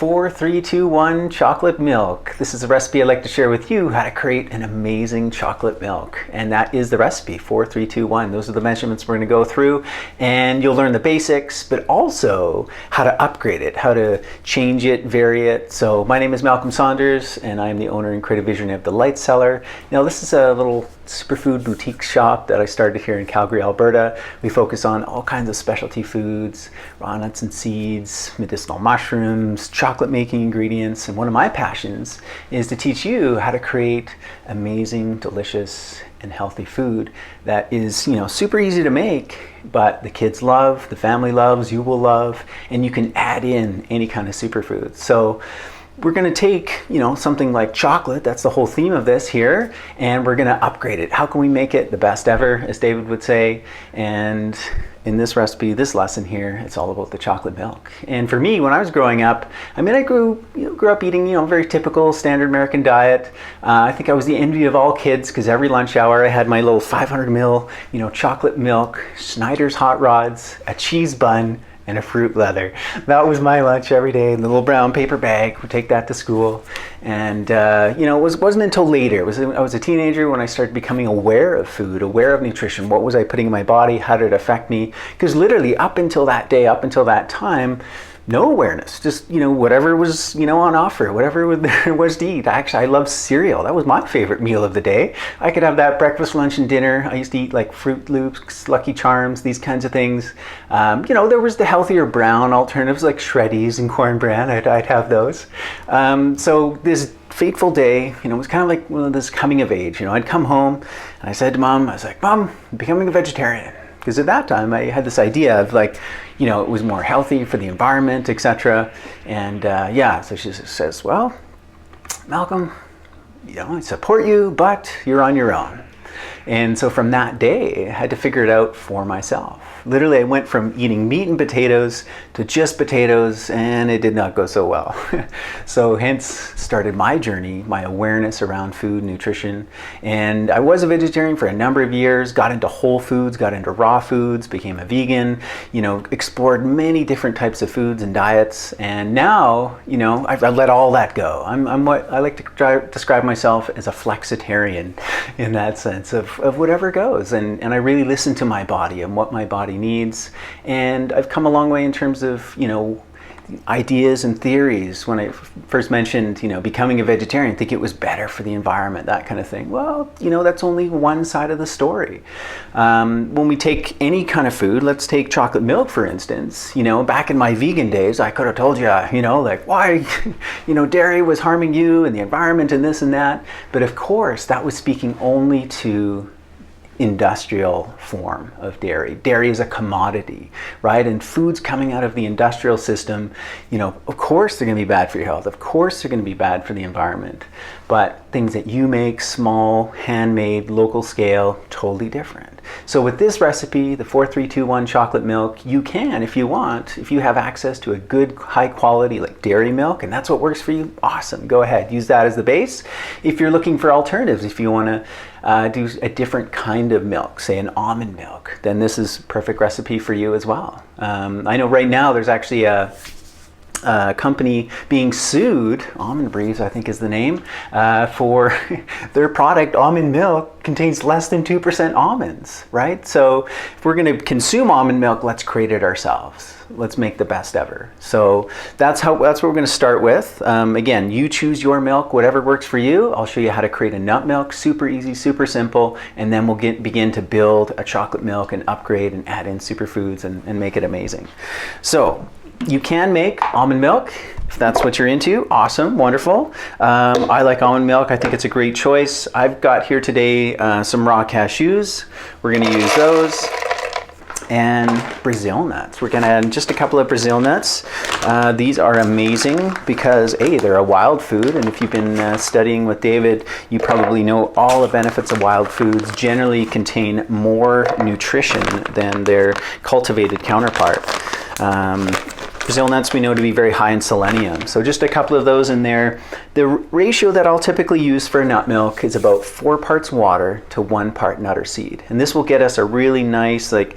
4-3-2-1 chocolate milk. This is a recipe I'd like to share with you, how to create an amazing chocolate milk. And that is the recipe, 4-3-2-1. Those are the measurements we're going to go through, and you'll learn the basics, but also how to upgrade it, how to change it, vary it. So my name is Malcolm Saunders, and I'm the owner and creative visionary of the Lightcellar. Now this is a little superfood boutique shop that I started here in Calgary, Alberta. We focus on all kinds of specialty foods, raw nuts and seeds, medicinal mushrooms, chocolate making ingredients, and one of my passions is to teach you how to create amazing, delicious, and healthy food that is, super easy to make, but the kids love, the family loves, you will love, and you can add in any kind of superfood. So we're going to take, something like chocolate, that's the whole theme of this here, and we're going to upgrade it. How can we make it the best ever, as David would say? And in this recipe, this lesson here, it's all about the chocolate milk. And for me, when I was growing up, I grew up eating, very typical standard American diet. I think I was the envy of all kids because every lunch hour I had my little 500 ml, chocolate milk, Schneider's hot rods, a cheese bun, and a fruit leather. That was my lunch every day in the little brown paper bag. We'd take that to school. And, it wasn't until later. I was a teenager when I started becoming aware of food, aware of nutrition. What was I putting in my body? How did it affect me? Because literally up until that day, up until that time, no awareness, just, whatever was, on offer, whatever there was to eat. Actually, I loved cereal. That was my favorite meal of the day. I could have that breakfast, lunch, and dinner. I used to eat like Fruit Loops, Lucky Charms, these kinds of things. There was the healthier brown alternatives like Shreddies and Corn Bran. I'd have those. So this fateful day, it was kind of like this coming of age. I'd come home and I said to Mom, I was like, Mom, I'm becoming a vegetarian. Because at that time I had this idea of it was more healthy for the environment, etc. And so she says, well, Malcolm, I support you, but you're on your own. And so from that day, I had to figure it out for myself. Literally, I went from eating meat and potatoes to just potatoes, and it did not go so well. So hence started my journey, my awareness around food, nutrition. And I was a vegetarian for a number of years, got into whole foods, got into raw foods, became a vegan, explored many different types of foods and diets. And now, I've let all that go. I'm what I like to describe myself as a flexitarian in that sense of whatever goes. And I really listen to my body and what my body needs. And I've come a long way in terms of, ideas and theories. When I first mentioned, becoming a vegetarian, think it was better for the environment, that kind of thing. Well, that's only one side of the story. When we take any kind of food, let's take chocolate milk, for instance, back in my vegan days, I could have told you, why, dairy was harming you and the environment and this and that. But of course, that was speaking only to industrial form of dairy. Dairy is a commodity, right? And foods coming out of the industrial system, of course they're going to be bad for your health. Of course they're going to be bad for the environment. But things that you make, small, handmade, local scale, totally different. So with this recipe, the 4-3-2-1 chocolate milk, you can, if you want, if you have access to a good, high quality like dairy milk, and that's what works for you, awesome. Go ahead, use that as the base. If you're looking for alternatives, if you want to do a different kind of milk, say an almond milk, then this is a perfect recipe for you as well. I know right now there's actually a company being sued, Almond Breeze I think is the name, for their product. Almond milk contains less than 2% almonds, right? So if we're going to consume almond milk, let's create it ourselves. Let's make the best ever. So that's what we're going to start with. Again, you choose your milk, whatever works for you. I'll show you how to create a nut milk, super easy, super simple, and then we'll begin to build a chocolate milk and upgrade and add in superfoods and make it amazing. So you can make almond milk if that's what you're into. Awesome, wonderful. I like almond milk. I think it's a great choice. I've got here today some raw cashews. We're going to use those. And Brazil nuts. We're going to add just a couple of Brazil nuts. These are amazing because A, they're a wild food, and if you've been studying with David, you probably know all the benefits of wild foods generally contain more nutrition than their cultivated counterpart. Brazil nuts we know to be very high in selenium, so just a couple of those in there. The ratio that I'll typically use for nut milk is about 4 parts water to 1 part nut or seed, and this will get us a really nice, like,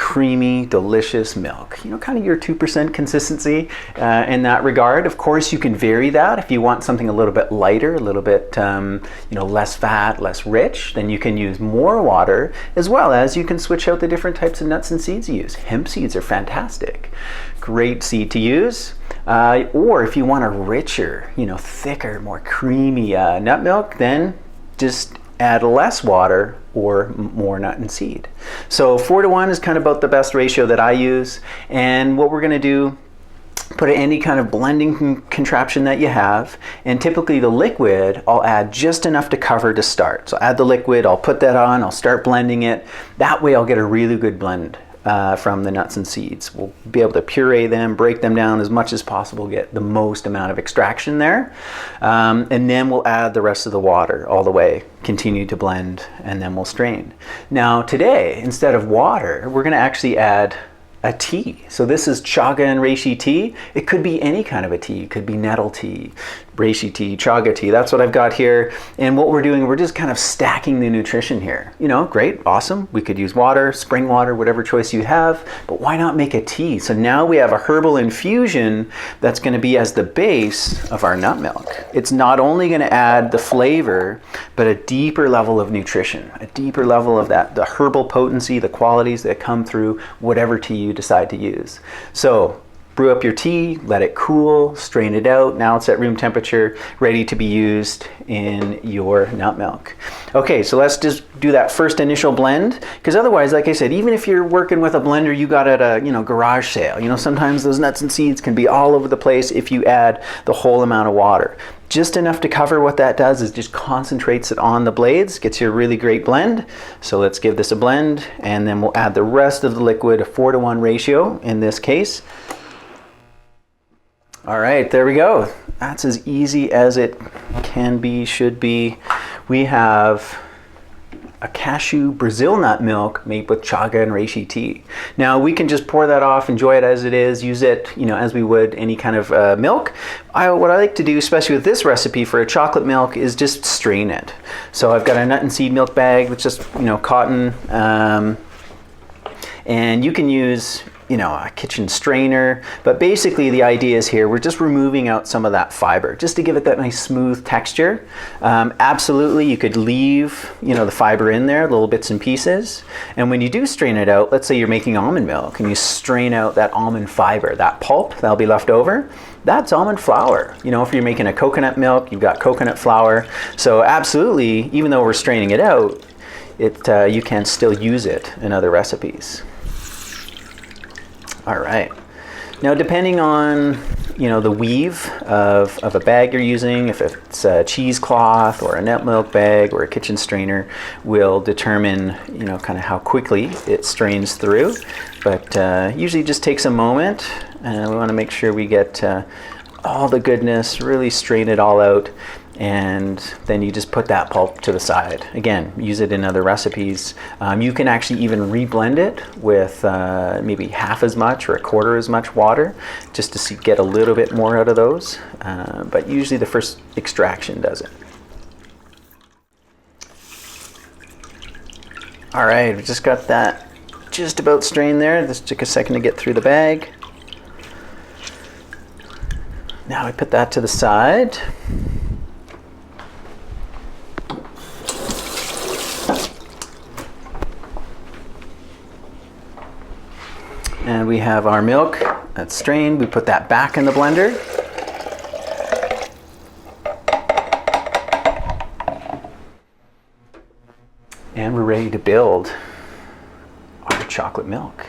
creamy, delicious milk. You know, kind of your 2% consistency in that regard. Of course, you can vary that. If you want something a little bit lighter, a little bit less fat, less rich, then you can use more water, as well as you can switch out the different types of nuts and seeds you use. Hemp seeds are fantastic. Great seed to use. Or if you want a richer, thicker, more creamy nut milk, then just add less water or more nut and seed. So 4:1 is kind of about the best ratio that I use. And what we're going to do, put any kind of blending contraption that you have, and typically the liquid I'll add just enough to cover to start. So add the liquid, I'll put that on, I'll start blending it. That way I'll get a really good blend from the nuts and seeds. We'll be able to puree them, break them down as much as possible, get the most amount of extraction there. And then we'll add the rest of the water all the way, continue to blend, and then we'll strain. Now today, instead of water, we're going to actually add a tea. So this is chaga and reishi tea. It could be any kind of a tea. It could be nettle tea, reishi tea, chaga tea. That's what I've got here. And what we're doing, we're just kind of stacking the nutrition here. Great, awesome. We could use water, spring water, whatever choice you have, but why not make a tea? So now we have a herbal infusion that's going to be as the base of our nut milk. It's not only going to add the flavor, but a deeper level of nutrition, a deeper level of the herbal potency, the qualities that come through whatever tea you decide to use. So brew up your tea, let it cool, strain it out. Now it's at room temperature, ready to be used in your nut milk. Okay, so let's just do that first initial blend, because otherwise, like I said, even if you're working with a blender you got at a garage sale, sometimes those nuts and seeds can be all over the place if you add the whole amount of water. Just enough to cover. What that does is just concentrates it on the blades, gets you a really great blend. So let's give this a blend, and then we'll add the rest of the liquid, a 4:1 ratio in this case. All right, there we go. That's as easy as it can be, should be. We have a cashew Brazil nut milk made with chaga and reishi tea. Now we can just pour that off, enjoy it as it is, use it, as we would any kind of milk. What I like to do, especially with this recipe for a chocolate milk, is just strain it. So I've got a nut and seed milk bag with just cotton, and you can use a kitchen strainer, but basically the idea is here, we're just removing out some of that fiber just to give it that nice smooth texture. Absolutely, you could leave the fiber in there, little bits and pieces, and when you do strain it out, let's say you're making almond milk and you strain out that almond fiber, that pulp that'll be left over, that's almond flour. If you're making a coconut milk, you've got coconut flour. So absolutely, even though we're straining it out, you can still use it in other recipes. All right. Now, depending on the weave of a bag you're using, if it's a cheesecloth or a nut milk bag or a kitchen strainer, will determine kind of how quickly it strains through. But usually just takes a moment, and we want to make sure we get all the goodness, really strain it all out. And then you just put that pulp to the side. Again, use it in other recipes. You can actually even reblend it with maybe half as much or a quarter as much water, just to get a little bit more out of those. But usually the first extraction does it. All right, we just got that just about strained there. This took a second to get through the bag. Now I put that to the side. And we have our milk that's strained. We put that back in the blender. And we're ready to build our chocolate milk.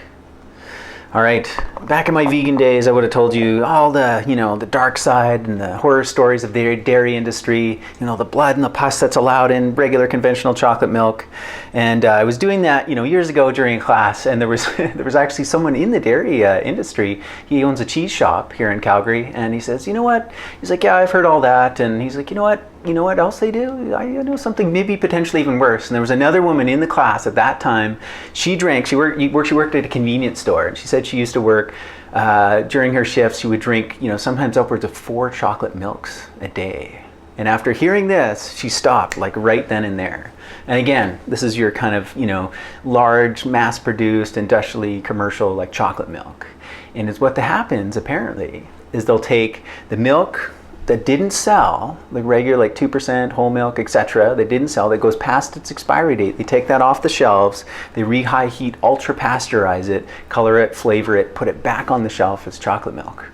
All right, back in my vegan days, I would have told you all the, the dark side and the horror stories of the dairy industry, the blood and the pus that's allowed in regular conventional chocolate milk. And I was doing that, years ago during class, and there was actually someone in the dairy industry. He owns a cheese shop here in Calgary, and he says, you know what? He's like, yeah, I've heard all that. And he's like, you know what else they do? I know something maybe potentially even worse. And there was another woman in the class at that time. She worked at a convenience store, and she said she used to work during her shifts. She would drink, sometimes upwards of 4 chocolate milks a day. And after hearing this, she stopped like right then and there. And again, this is your kind of, large, mass-produced, industrially commercial like chocolate milk. And it's what happens apparently is they'll take the milk that didn't sell, like regular like 2% whole milk, etc., that didn't sell, that goes past its expiry date. They take that off the shelves, they re-high heat, ultra pasteurize it, color it, flavor it, put it back on the shelf as chocolate milk.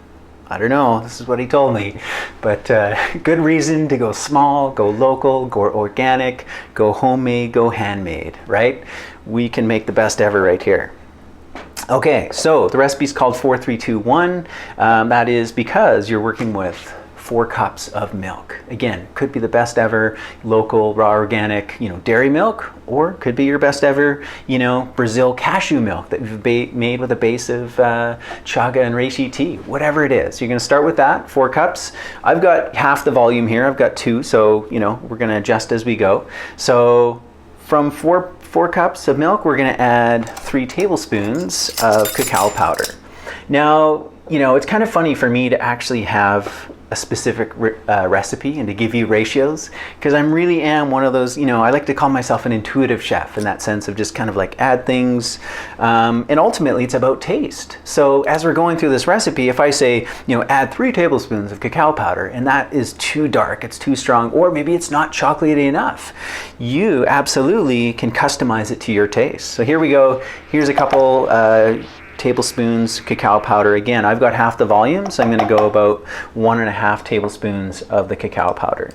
I don't know, this is what he told me, but good reason to go small, go local, go organic, go homemade, go handmade, right? We can make the best ever right here. Okay, so the recipe is called 4-3-2-1. That is because you're working with 4 cups of milk. Again, could be the best ever local, raw, organic, dairy milk, or could be your best ever, Brazil cashew milk that we've made with a base of chaga and reishi tea, whatever it is. You're gonna start with that, 4 cups. I've got half the volume here, I've got 2, so, we're gonna adjust as we go. So from 4 cups of milk, we're gonna add 3 tablespoons of cacao powder. Now, it's kind of funny for me to actually have a specific recipe and to give you ratios, because I really am one of those, I like to call myself an intuitive chef in that sense of just kind of like add things, and ultimately it's about taste. So as we're going through this recipe, if I say, add 3 tablespoons of cacao powder, and that is too dark, it's too strong, or maybe it's not chocolatey enough, you absolutely can customize it to your taste. So here we go. Here's a couple tablespoons cacao powder. Again, I've got half the volume, so I'm going to go about 1.5 tablespoons of the cacao powder.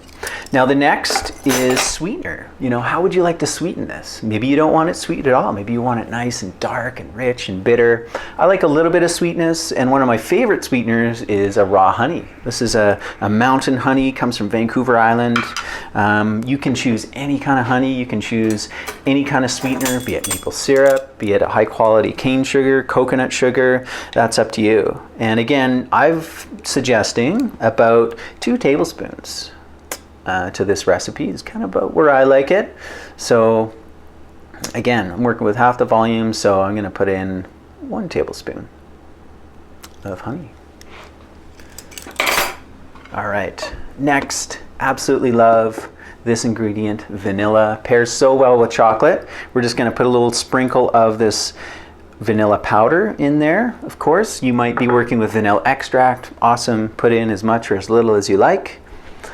Now the next is sweetener. How would you like to sweeten this? Maybe you don't want it sweet at all. Maybe you want it nice and dark and rich and bitter. I like a little bit of sweetness, and one of my favorite sweeteners is a raw honey. This is a mountain honey, comes from Vancouver Island. You can choose any kind of honey. You can choose any kind of sweetener, be it maple syrup, be it a high quality cane sugar, coconut sugar, that's up to you. And again, I'm suggesting about 2 tablespoons to this recipe. Is kind of about where I like it. So again, I'm working with half the volume, so I'm going to put in 1 tablespoon of honey. All right, next, absolutely love this ingredient, vanilla. Pairs so well with chocolate. We're just going to put a little sprinkle of this vanilla powder in there. Of course, you might be working with vanilla extract. Awesome. Put in as much or as little as you like.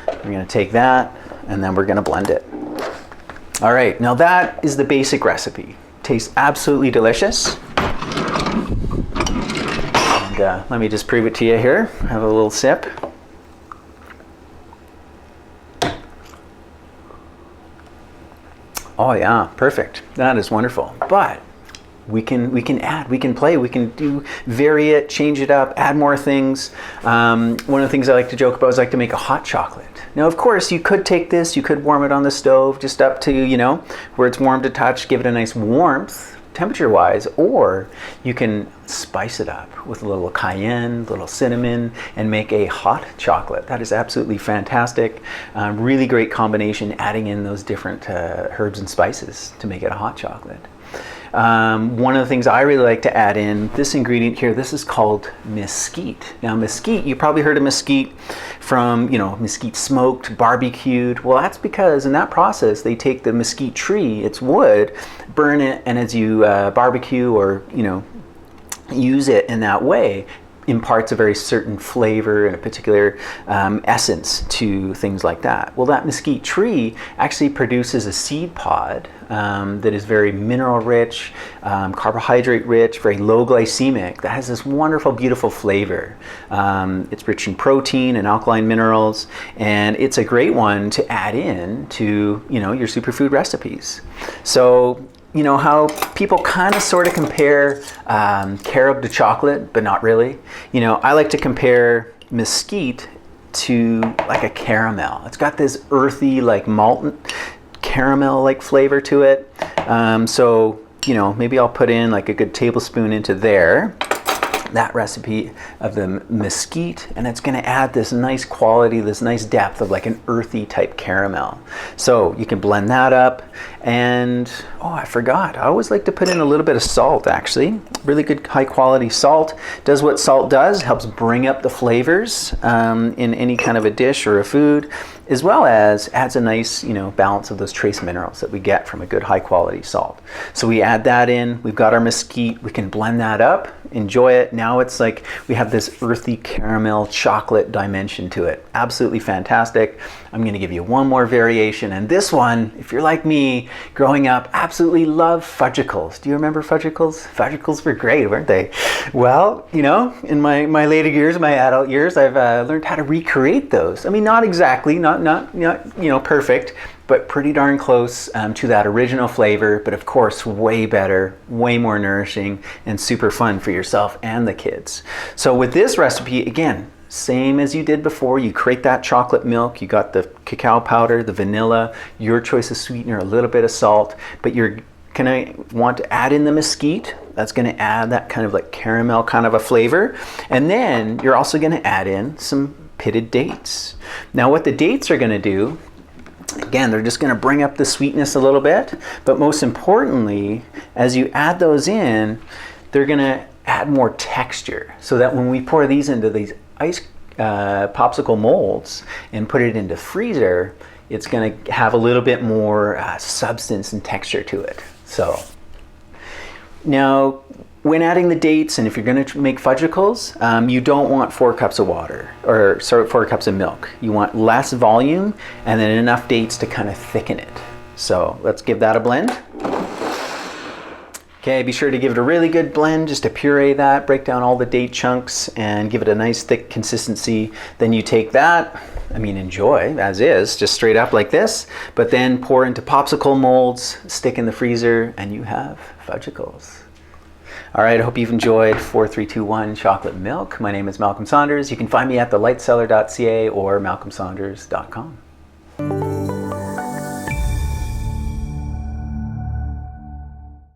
We're going to take that and then we're going to blend it. All right, now that is the basic recipe. Tastes absolutely delicious. And let me just prove it to you here. Have a little sip. Oh yeah, perfect. That is wonderful. But we can add, we can play, we can vary it, change it up, add more things. One of the things I like to joke about is I like to make a hot chocolate. Now, of course, you could take this, you could warm it on the stove, just up to, where it's warm to touch, give it a nice warmth, temperature-wise, or you can spice it up with a little cayenne, a little cinnamon, and make a hot chocolate. That is absolutely fantastic. Really great combination, adding in those different herbs and spices to make it a hot chocolate. One of the things I really like to add in, this ingredient here, this is called mesquite. Now mesquite, you probably heard of mesquite from, mesquite smoked, barbecued. Well, that's because in that process, they take the mesquite tree, its wood, burn it, and as you barbecue or, use it in that way, imparts a very certain flavor and a particular essence to things like that. Well, that mesquite tree actually produces a seed pod that is very mineral rich, carbohydrate rich, very low glycemic, that has this wonderful, beautiful flavor. It's rich in protein and alkaline minerals, and it's a great one to add in to, your superfood recipes. So, how people kind of sort of compare carob to chocolate, but not really. I like to compare mesquite to like a caramel. It's got this earthy, like malt caramel-like flavor to it. So, maybe I'll put in like a good tablespoon into there. that recipe of the mesquite, and it's going to add this nice quality, this nice depth of like an earthy type caramel. So you can blend that up. And oh, I forgot, I always like to put in a little bit of salt. Actually, really good high quality salt does what salt does, helps bring up the flavors in any kind of a dish or a food, as well as adds a nice, balance of those trace minerals that we get from a good high quality salt. So we add that in, we've got our mesquite, we can blend that up, enjoy it. Now it's like we have this earthy caramel chocolate dimension to it. Absolutely fantastic. I'm going to give you one more variation, and this one, if you're like me, growing up, absolutely love fudgicles. Do you remember fudgicles? Fudgicles were great, weren't they? Well, in my later years, my adult years, I've learned how to recreate those. I mean, not exactly, not perfect, but pretty darn close to that original flavor, but of course way better, way more nourishing, and super fun for yourself and the kids. So with this recipe, again, same as you did before, you create that chocolate milk, you got the cacao powder, the vanilla, your choice of sweetener, a little bit of salt, but you're gonna want to add in the mesquite. That's gonna add that kind of like caramel kind of a flavor. And then you're also gonna add in some pitted dates. Now what the dates are gonna do, again, they're just going to bring up the sweetness a little bit, but most importantly, as you add those in, they're going to add more texture, so that when we pour these into these ice popsicle molds and put it into freezer, it's going to have a little bit more substance and texture to it. So now, when adding the dates, and if you're going to make fudgicles, you don't want 4 cups of water, or 4 cups of milk. You want less volume and then enough dates to kind of thicken it. So let's give that a blend. Okay, be sure to give it a really good blend, just to puree that, break down all the date chunks and give it a nice thick consistency. Then you take that, enjoy as is, just straight up like this, but then pour into popsicle molds, stick in the freezer, and you have fudgicles. All right, I hope you've enjoyed 4321 Chocolate Mylk. My name is Malcolm Saunders. You can find me at lightcellar.ca or malcolmsaunders.com.